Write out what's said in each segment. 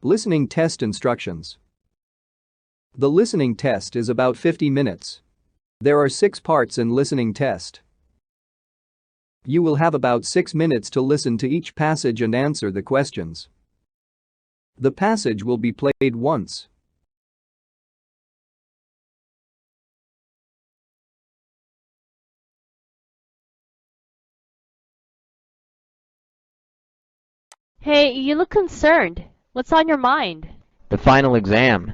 Listening test instructions. The listening test is about 50 minutes. There are 6 parts in listening test. You will have about 6 minutes to listen to each passage and answer the questions. The passage will be played once. Hey, you look concerned. What's on your mind? The final exam.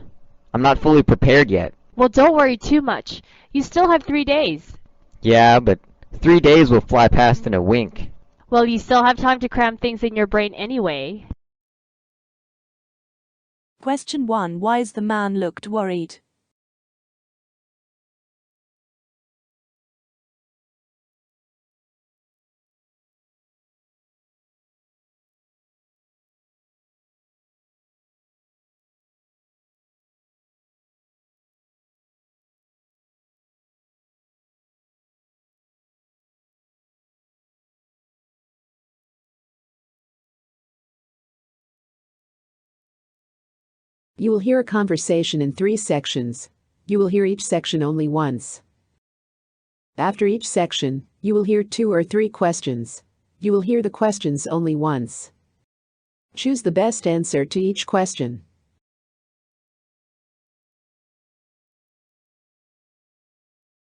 I'm not fully prepared yet. Well, don't worry too much. You still have 3 days. Yeah, but 3 days will fly past in a wink. Well, you still have time to cram things in your brain anyway. Question 1. Why is the man looked worried? You will hear a conversation in 3 sections. You will hear each section only once. After each section, you will hear 2 or 3 questions. You will hear the questions only once. Choose the best answer to each question.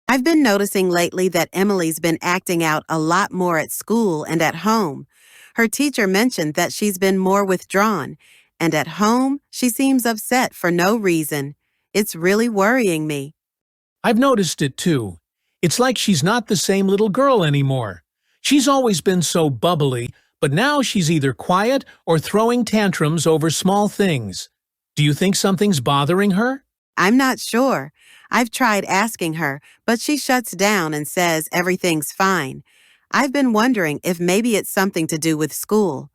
I've been noticing lately that Emily's been acting out a lot more at school and at home. Her teacher mentioned that she's been more withdrawn, and at home, she seems upset for no reason. It's really worrying me. I've noticed it too. It's like she's not the same little girl anymore. She's always been so bubbly, but now she's either quiet or throwing tantrums over small things. Do you think something's bothering her? I'm not sure. I've tried asking her, but she shuts down and says everything's fine. I've been wondering if maybe it's something to do with school.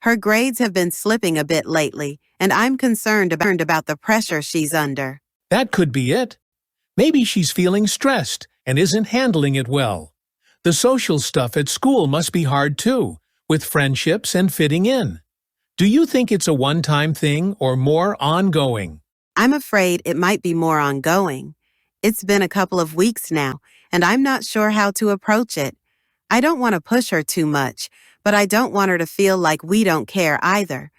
Her grades have been slipping a bit lately, and I'm concerned about the pressure she's under. That could be it. Maybe she's feeling stressed and isn't handling it well. The social stuff at school must be hard too, with friendships and fitting in. Do you think it's a one-time thing or more ongoing? I'm afraid it might be more ongoing. It's been a couple of weeks now, and I'm not sure how to approach it. I don't want to push her too much, but I don't want her to feel like we don't care either.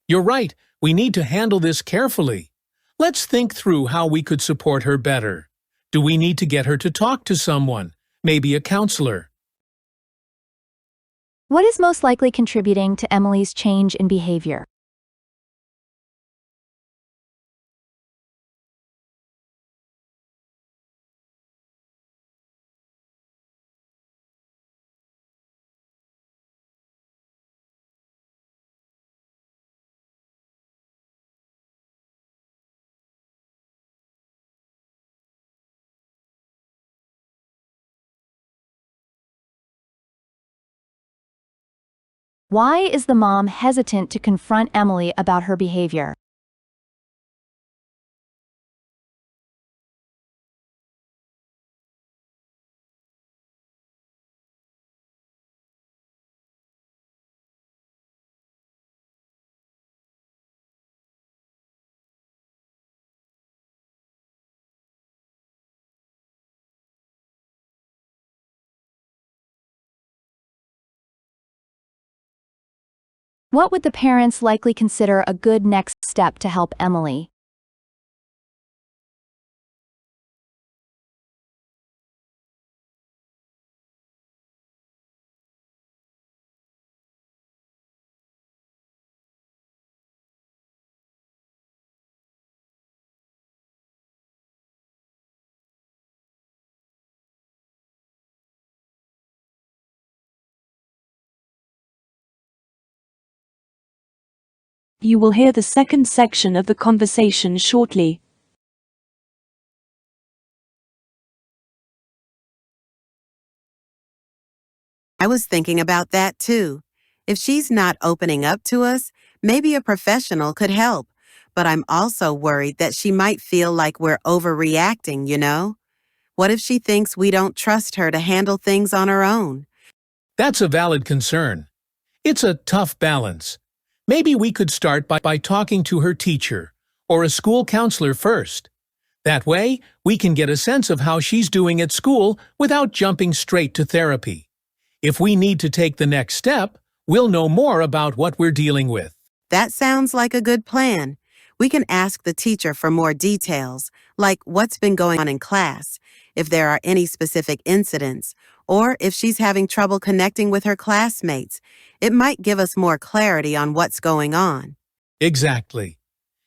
You're right. We need to handle this carefully. Let's think through how we could support her better. Do we need to get her to talk to someone, maybe a counselor? What is most likely contributing to Emily's change in behavior? Why is the mom hesitant to confront Emily about her behavior? What would the parents likely consider a good next step to help Emily? You will hear the second section of the conversation shortly. I was thinking about that too. If she's not opening up to us, maybe a professional could help. But I'm also worried that she might feel like we're overreacting, you know? What if she thinks we don't trust her to handle things on her own? That's a valid concern. It's a tough balance. Maybe we could start by talking to her teacher or a school counselor first. That way, we can get a sense of how she's doing at school without jumping straight to therapy. If we need to take the next step, we'll know more about what we're dealing with. That sounds like a good plan. We can ask the teacher for more details, like what's been going on in class, if there are any specific incidents, or if she's having trouble connecting with her classmates. It might give us more clarity on what's going on. Exactly.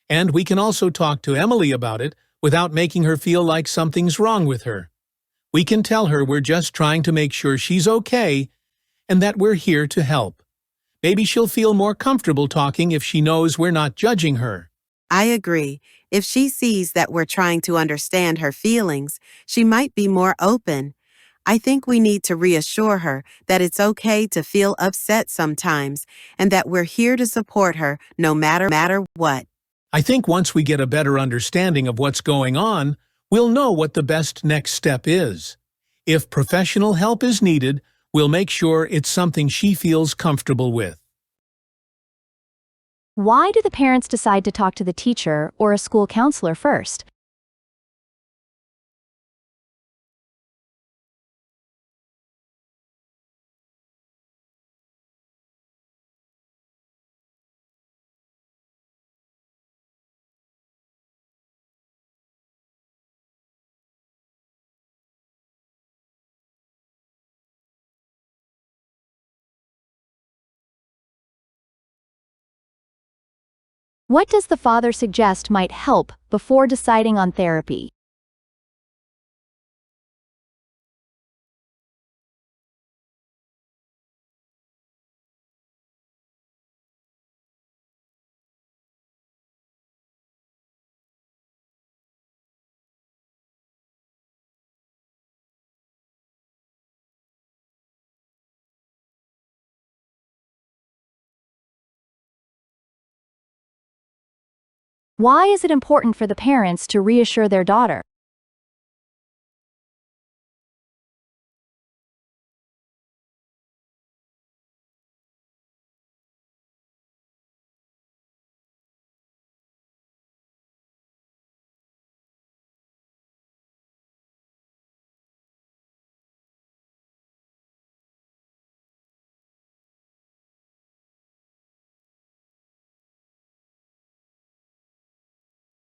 And we can also talk to Emily about it without making her feel like something's wrong with her. We can tell her we're just trying to make sure she's okay and that we're here to help. Maybe she'll feel more comfortable talking if she knows we're not judging her. I agree. If she sees that we're trying to understand her feelings, she might be more open. I think we need to reassure her that it's okay to feel upset sometimes and that we're here to support her no matter what. I think once we get a better understanding of what's going on, we'll know what the best next step is. If professional help is needed, we'll make sure it's something she feels comfortable with. Why do the parents decide to talk to the teacher or a school counselor first? What does the father suggest might help before deciding on therapy? Why is it important for the parents to reassure their daughter?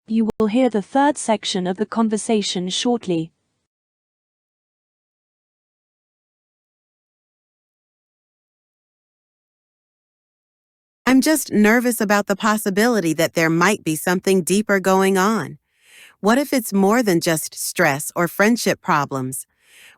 You will hear the third section of the conversation shortly. I'm just nervous about the possibility that there might be something deeper going on. What if it's more than just stress or friendship problems?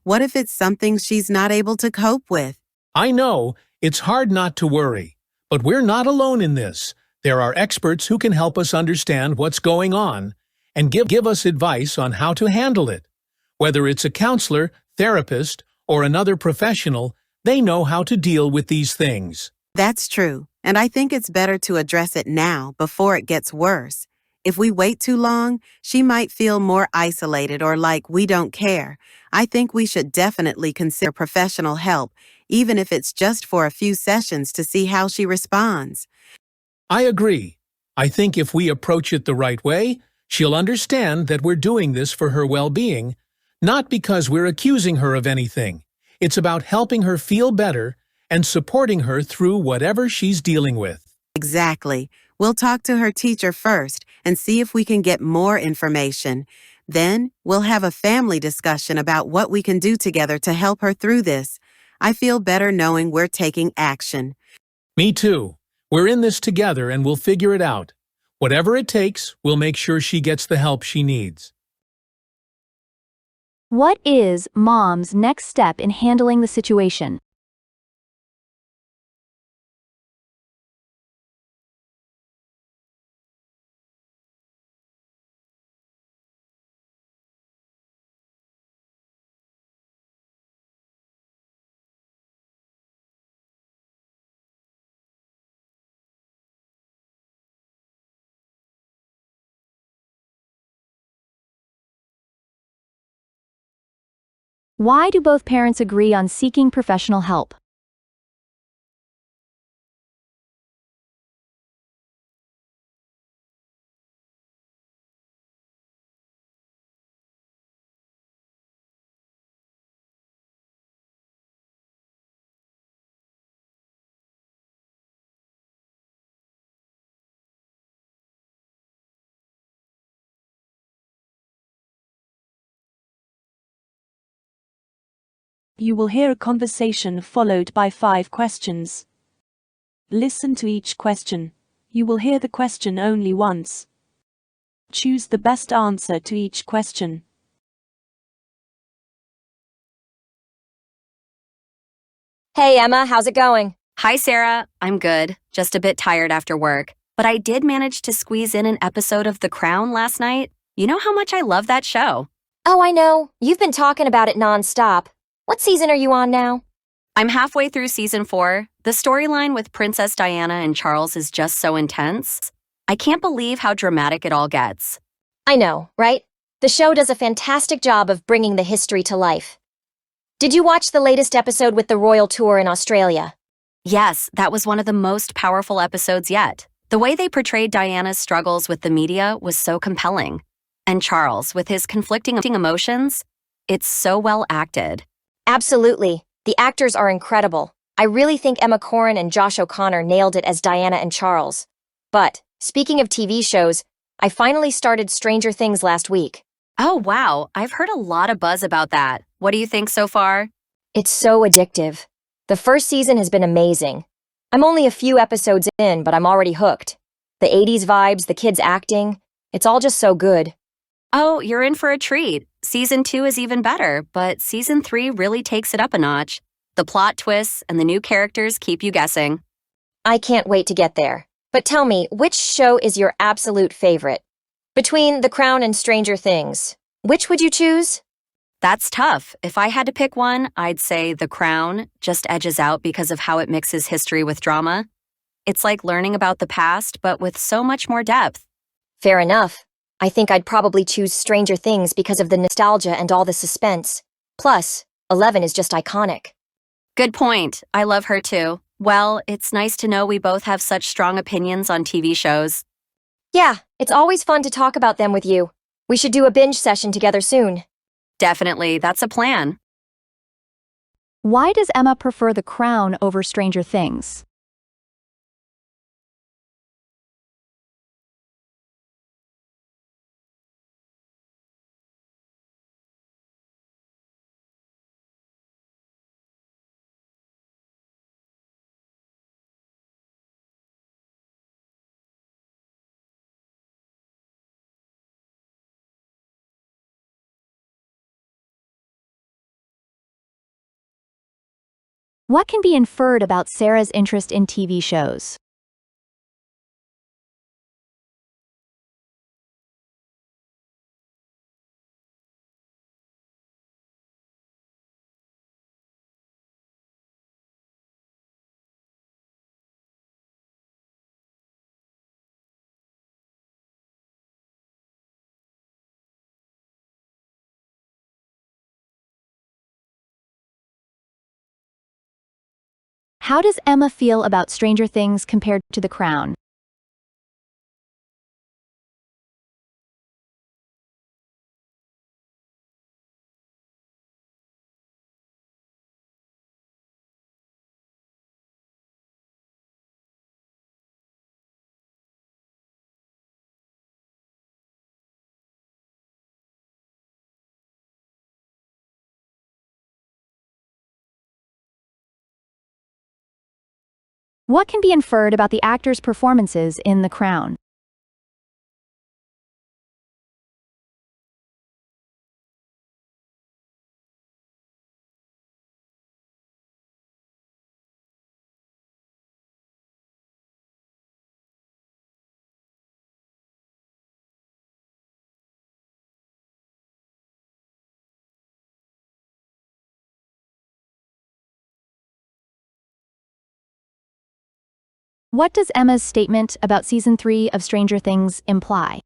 What if it's something she's not able to cope with? I know, it's hard not to worry, but we're not alone in this. There are experts who can help us understand what's going on and give us advice on how to handle it. Whether it's a counselor, therapist, or another professional, they know how to deal with these things. That's true, and I think it's better to address it now before it gets worse. If we wait too long, she might feel more isolated or like we don't care. I think we should definitely consider professional help, even if it's just for a few sessions to see how she responds. I agree. I think if we approach it the right way, she'll understand that we're doing this for her well-being, not because we're accusing her of anything. It's about helping her feel better and supporting her through whatever she's dealing with. Exactly. We'll talk to her teacher first and see if we can get more information. Then, we'll have a family discussion about what we can do together to help her through this. I feel better knowing we're taking action. Me too. We're in this together and we'll figure it out. Whatever it takes, we'll make sure she gets the help she needs. What is mom's next step in handling the situation? Why do both parents agree on seeking professional help? You will hear a conversation followed by 5 questions. Listen to each question. You will hear the question only once. Choose the best answer to each question. Hey Emma, how's it going? Hi, Sarah. I'm good. Just a bit tired after work. But I did manage to squeeze in an episode of The Crown last night. You know how much I love that show. Oh, I know. You've been talking about it nonstop. What season are you on now? I'm halfway through season 4. The storyline with Princess Diana and Charles is just so intense. I can't believe how dramatic it all gets. I know, right? The show does a fantastic job of bringing the history to life. Did you watch the latest episode with the royal tour in Australia? Yes, that was one of the most powerful episodes yet. The way they portrayed Diana's struggles with the media was so compelling. And Charles, with his conflicting emotions, it's so well acted. Absolutely. The actors are incredible. I really think Emma Corrin and Josh O'Connor nailed it as Diana and Charles. But, speaking of TV shows, I finally started Stranger Things last week. Oh, wow. I've heard a lot of buzz about that. What do you think so far? It's so addictive. The first season has been amazing. I'm only a few episodes in, but I'm already hooked. The 80s vibes, the kids acting, it's all just so good. Oh, you're in for a treat. Season 2 is even better, but Season 3 really takes it up a notch. The plot twists and the new characters keep you guessing. I can't wait to get there. But tell me, which show is your absolute favorite? Between The Crown and Stranger Things, which would you choose? That's tough. If I had to pick one, I'd say The Crown just edges out because of how it mixes history with drama. It's like learning about the past, but with so much more depth. Fair enough. I think I'd probably choose Stranger Things because of the nostalgia and all the suspense. Plus, 11 is just iconic. Good point. I love her too. Well, it's nice to know we both have such strong opinions on TV shows. Yeah, it's always fun to talk about them with you. We should do a binge session together soon. Definitely, that's a plan. Why does Emma prefer The Crown over Stranger Things? What can be inferred about Sarah's interest in TV shows? How does Emma feel about Stranger Things compared to The Crown? What can be inferred about the actors' performances in The Crown? What does Emma's statement about Season 3 of Stranger Things imply?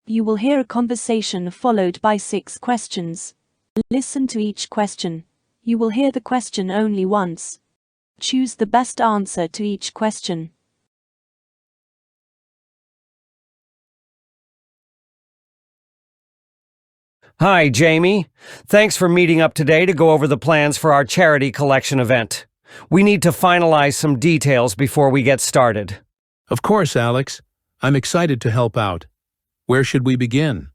You will hear a conversation followed by 6 questions. Listen to each question. You will hear the question only once. Choose the best answer to each question. Hi, Jamie. Thanks for meeting up today to go over the plans for our charity collection event. We need to finalize some details before we get started. Of course, Alex. I'm excited to help out. Where should we begin?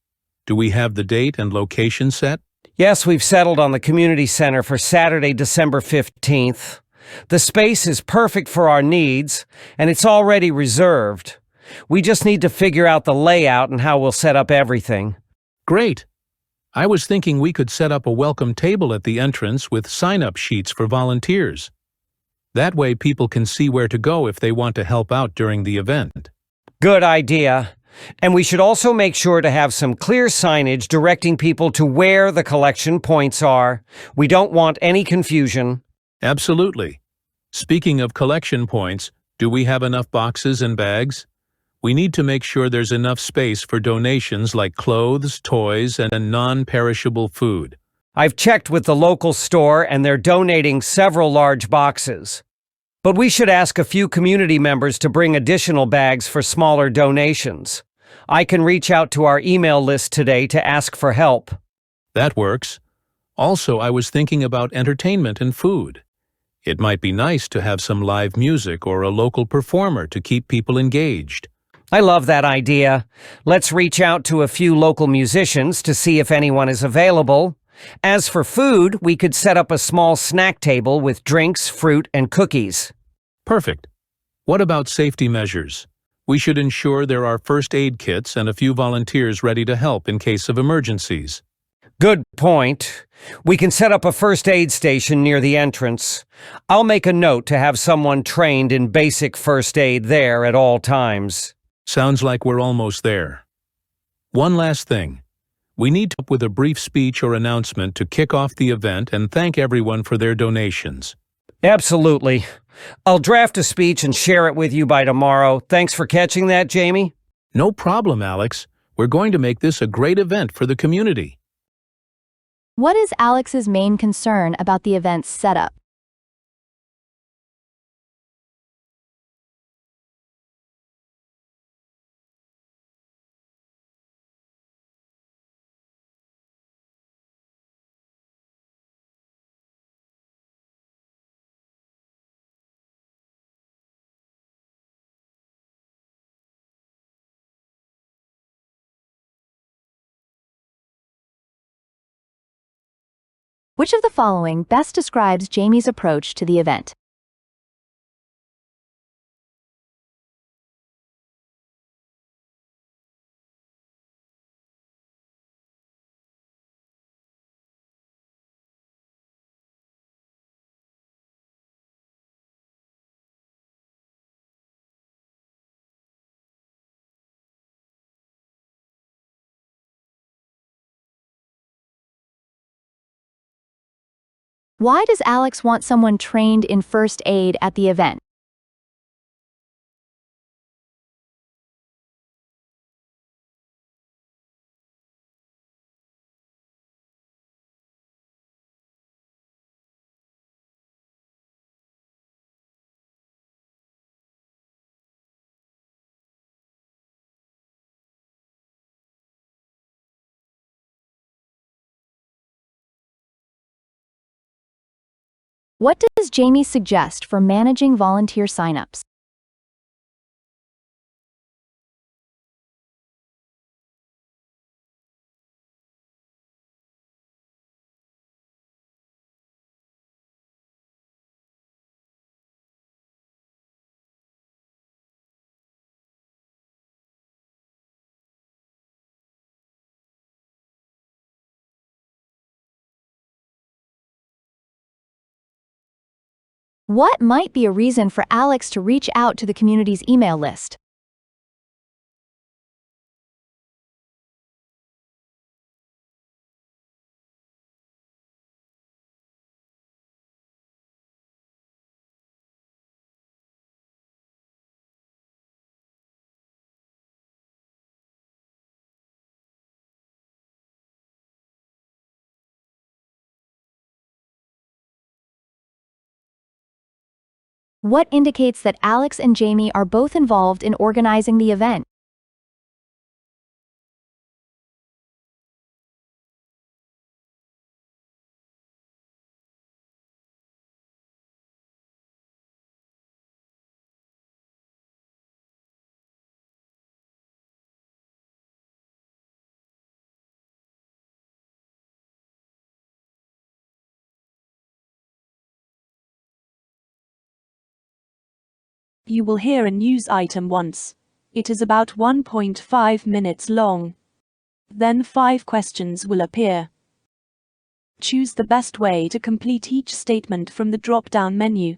Do we have the date and location set? Yes, we've settled on the community center for Saturday, December 15th. The space is perfect for our needs, and it's already reserved. We just need to figure out the layout and how we'll set up everything. Great. I was thinking we could set up a welcome table at the entrance with sign-up sheets for volunteers. That way people can see where to go if they want to help out during the event. Good idea. And we should also make sure to have some clear signage directing people to where the collection points are. We don't want any confusion. Absolutely. Speaking of collection points, do we have enough boxes and bags? We need to make sure there's enough space for donations like clothes, toys, and non-perishable food. I've checked with the local store and they're donating several large boxes. But we should ask a few community members to bring additional bags for smaller donations. I can reach out to our email list today to ask for help. That works. Also, I was thinking about entertainment and food. It might be nice to have some live music or a local performer to keep people engaged. I love that idea. Let's reach out to a few local musicians to see if anyone is available. As for food, we could set up a small snack table with drinks, fruit, and cookies. Perfect. What about safety measures? We should ensure there are first aid kits and a few volunteers ready to help in case of emergencies. Good point. We can set up a first aid station near the entrance. I'll make a note to have someone trained in basic first aid there at all times. Sounds like we're almost there. One last thing. We need to come up with a brief speech or announcement to kick off the event and thank everyone for their donations. Absolutely. I'll draft a speech and share it with you by tomorrow. Thanks for catching that, Jamie. No problem, Alex. We're going to make this a great event for the community. What is Alex's main concern about the event's setup? Which of the following best describes Jamie's approach to the event? Why does Alex want someone trained in first aid at the event? What does Jamie suggest for managing volunteer signups? What might be a reason for Alex to reach out to the community's email list? What indicates that Alex and Jamie are both involved in organizing the event? You will hear a news item once. It is about 1.5 minutes long. Then 5 questions will appear. Choose the best way to complete each statement from the drop-down menu.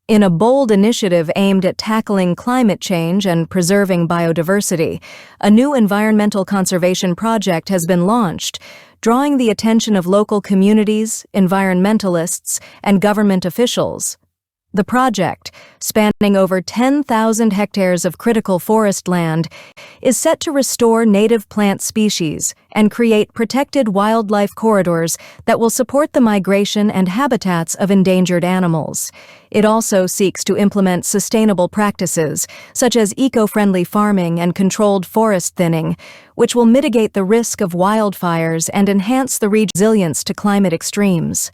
In a bold initiative aimed at tackling climate change and preserving biodiversity, a new environmental conservation project has been launched, drawing the attention of local communities, environmentalists, and government officials. The project, spanning over 10,000 hectares of critical forest land, is set to restore native plant species and create protected wildlife corridors that will support the migration and habitats of endangered animals. It also seeks to implement sustainable practices, such as eco-friendly farming and controlled forest thinning, which will mitigate the risk of wildfires and enhance the region's resilience to climate extremes.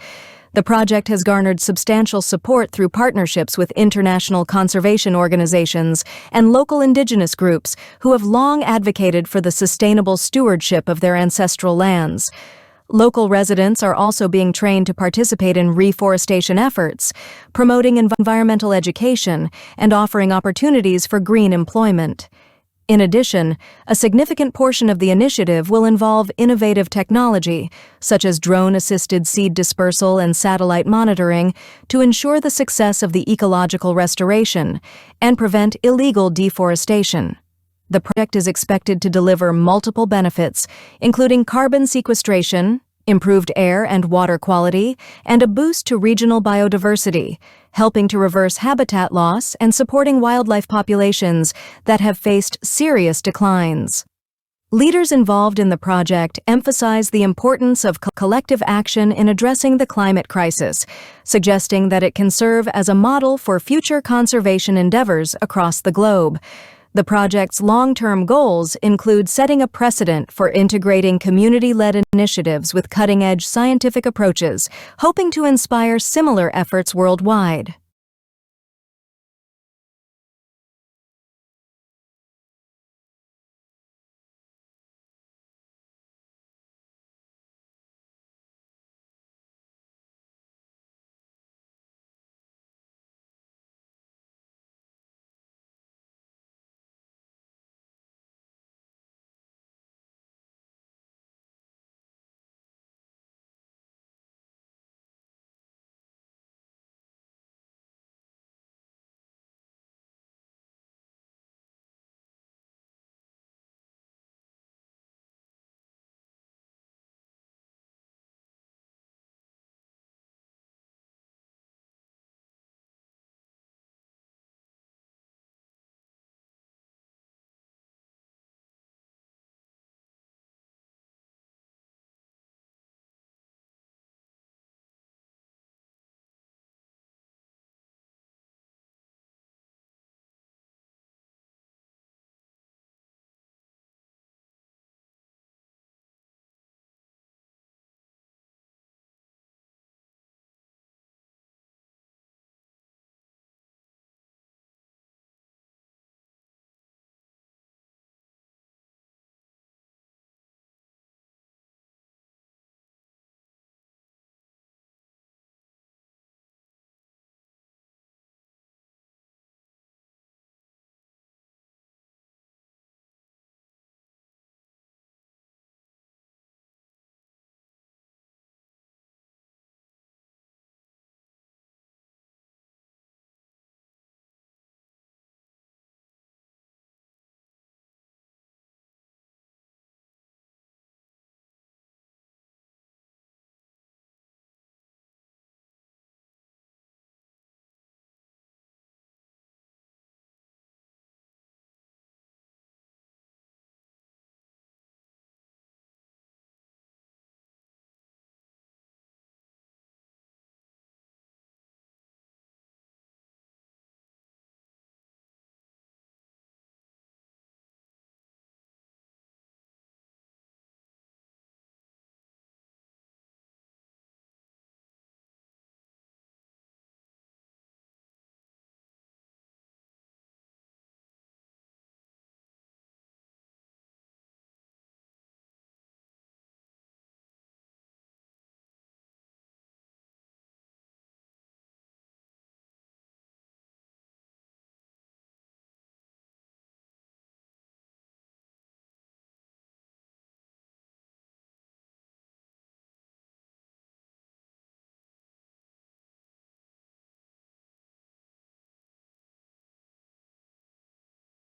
The project has garnered substantial support through partnerships with international conservation organizations and local indigenous groups who have long advocated for the sustainable stewardship of their ancestral lands. Local residents are also being trained to participate in reforestation efforts, promoting environmental education, and offering opportunities for green employment. In addition, a significant portion of the initiative will involve innovative technology, such as drone-assisted seed dispersal and satellite monitoring, to ensure the success of the ecological restoration and prevent illegal deforestation. The project is expected to deliver multiple benefits, including carbon sequestration, improved air and water quality, and a boost to regional biodiversity, helping to reverse habitat loss and supporting wildlife populations that have faced serious declines. Leaders involved in the project emphasize the importance of collective action in addressing the climate crisis, suggesting that it can serve as a model for future conservation endeavors across the globe. The project's long-term goals include setting a precedent for integrating community-led initiatives with cutting-edge scientific approaches, hoping to inspire similar efforts worldwide.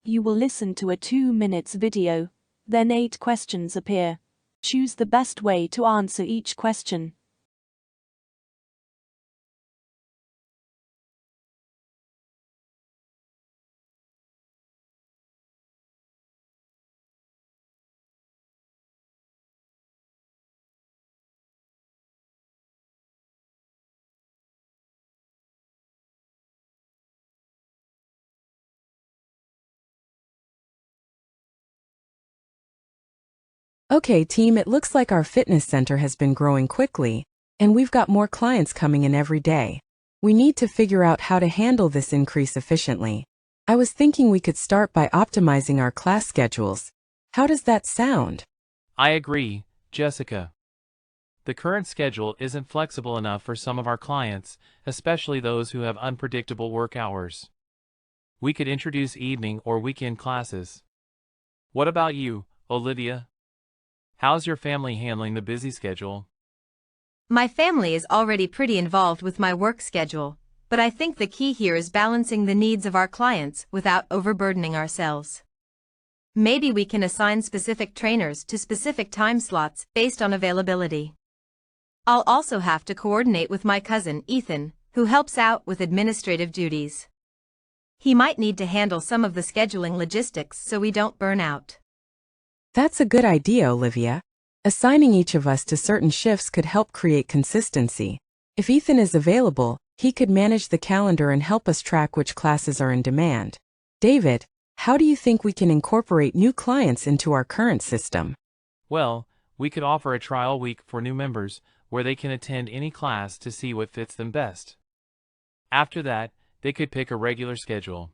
You will listen to a 2 minutes video. Then 8 questions appear. Choose the best way to answer each question. Okay, team, it looks like our fitness center has been growing quickly, and we've got more clients coming in every day. We need to figure out how to handle this increase efficiently. I was thinking we could start by optimizing our class schedules. How does that sound? I agree, Jessica. The current schedule isn't flexible enough for some of our clients, especially those who have unpredictable work hours. We could introduce evening or weekend classes. What about you, Olivia? How's your family handling the busy schedule? My family is already pretty involved with my work schedule, but I think the key here is balancing the needs of our clients without overburdening ourselves. Maybe we can assign specific trainers to specific time slots based on availability. I'll also have to coordinate with my cousin, Ethan, who helps out with administrative duties. He might need to handle some of the scheduling logistics so we don't burn out. That's a good idea, Olivia. Assigning each of us to certain shifts could help create consistency. If Ethan is available, he could manage the calendar and help us track which classes are in demand. David, how do you think we can incorporate new clients into our current system? Well, we could offer a trial week for new members where they can attend any class to see what fits them best. After that, they could pick a regular schedule.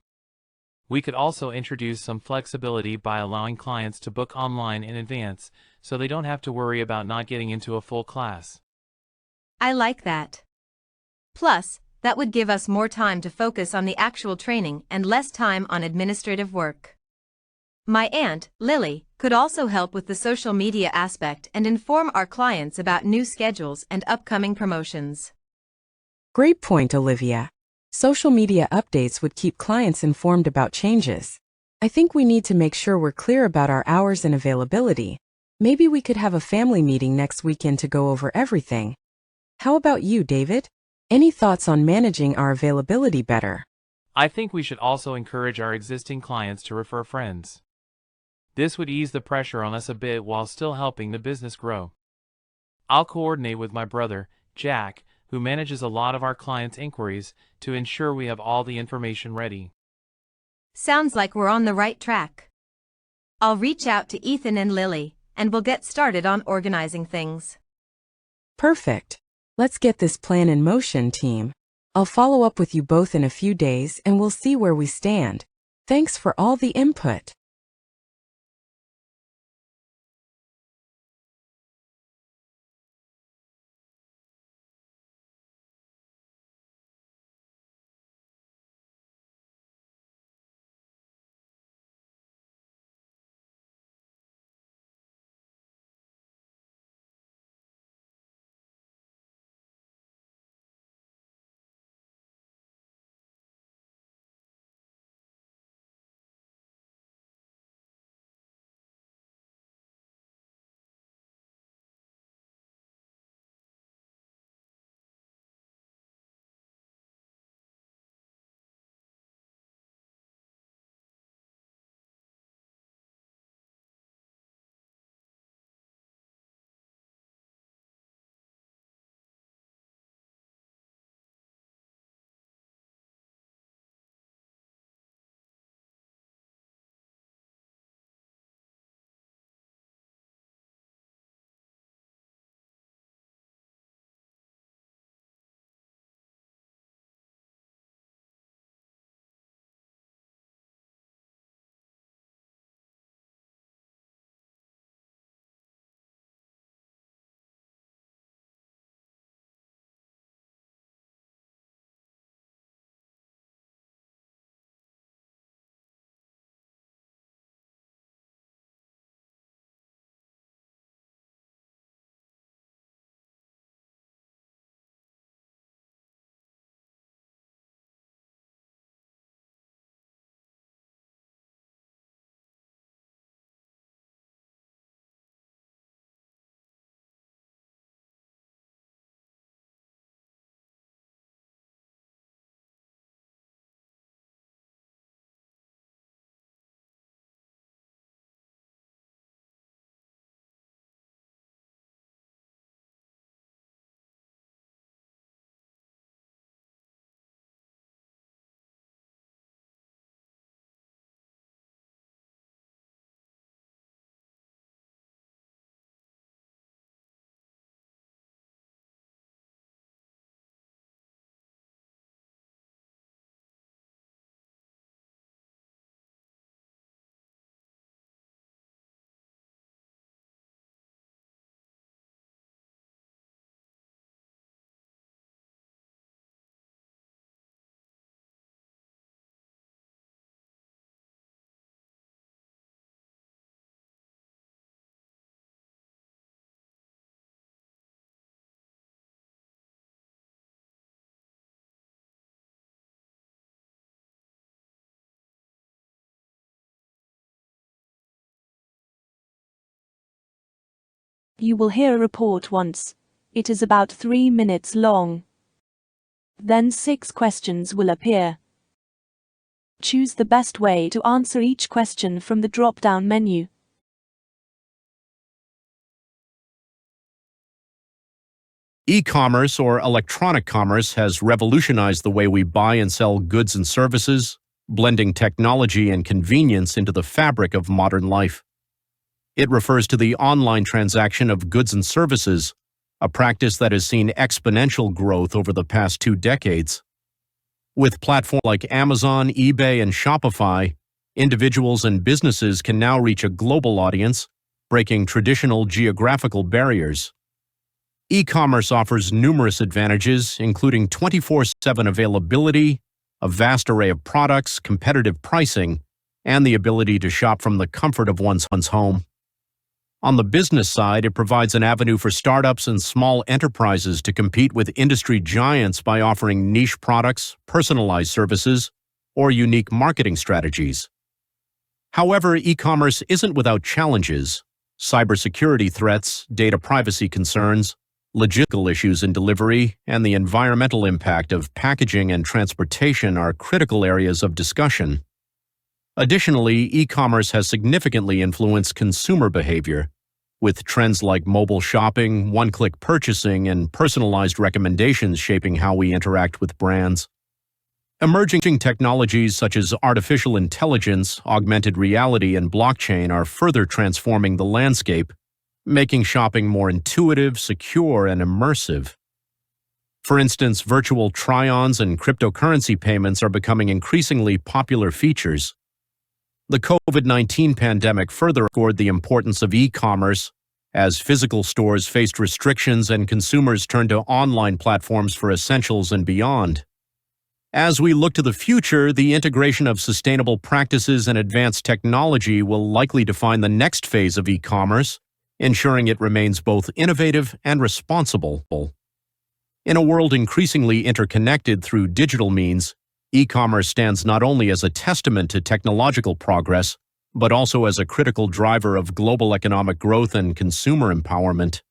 We could also introduce some flexibility by allowing clients to book online in advance so they don't have to worry about not getting into a full class. I like that. Plus, that would give us more time to focus on the actual training and less time on administrative work. My aunt, Lily, could also help with the social media aspect and inform our clients about new schedules and upcoming promotions. Great point, Olivia. Social media updates would keep clients informed about changes. I think we need to make sure we're clear about our hours and availability. Maybe we could have a family meeting next weekend to go over everything. How about you, David? Any thoughts on managing our availability better? I think we should also encourage our existing clients to refer friends. This would ease the pressure on us a bit while still helping the business grow. I'll coordinate with my brother, Jack, who manages a lot of our clients' inquiries, to ensure we have all the information ready. Sounds like we're on the right track. I'll reach out to Ethan and Lily, and we'll get started on organizing things. Perfect. Let's get this plan in motion, team. I'll follow up with you both in a few days and we'll see where we stand. Thanks for all the input. You will hear a report once. It is about 3 minutes long. Then 6 questions will appear. Choose the best way to answer each question from the drop-down menu. E-commerce or electronic commerce has revolutionized the way we buy and sell goods and services, blending technology and convenience into the fabric of modern life. It refers to the online transaction of goods and services, a practice that has seen exponential growth over the past 2 decades. With platforms like Amazon, eBay, and Shopify, individuals and businesses can now reach a global audience, breaking traditional geographical barriers. E-commerce offers numerous advantages, including 24/7 availability, a vast array of products, competitive pricing, and the ability to shop from the comfort of one's home. On the business side, it provides an avenue for startups and small enterprises to compete with industry giants by offering niche products, personalized services, or unique marketing strategies. However, e-commerce isn't without challenges. Cybersecurity threats, data privacy concerns, logistical issues in delivery, and the environmental impact of packaging and transportation are critical areas of discussion. Additionally, e-commerce has significantly influenced consumer behavior, with trends like mobile shopping, one-click purchasing, and personalized recommendations shaping how we interact with brands. Emerging technologies such as artificial intelligence, augmented reality, and blockchain are further transforming the landscape, making shopping more intuitive, secure, and immersive. For instance, virtual try-ons and cryptocurrency payments are becoming increasingly popular features. The COVID-19 pandemic further underscored the importance of e-commerce as physical stores faced restrictions and consumers turned to online platforms for essentials and beyond. As we look to the future, the integration of sustainable practices and advanced technology will likely define the next phase of e-commerce, ensuring it remains both innovative and responsible. In a world increasingly interconnected through digital means, e-commerce stands not only as a testament to technological progress, but also as a critical driver of global economic growth and consumer empowerment.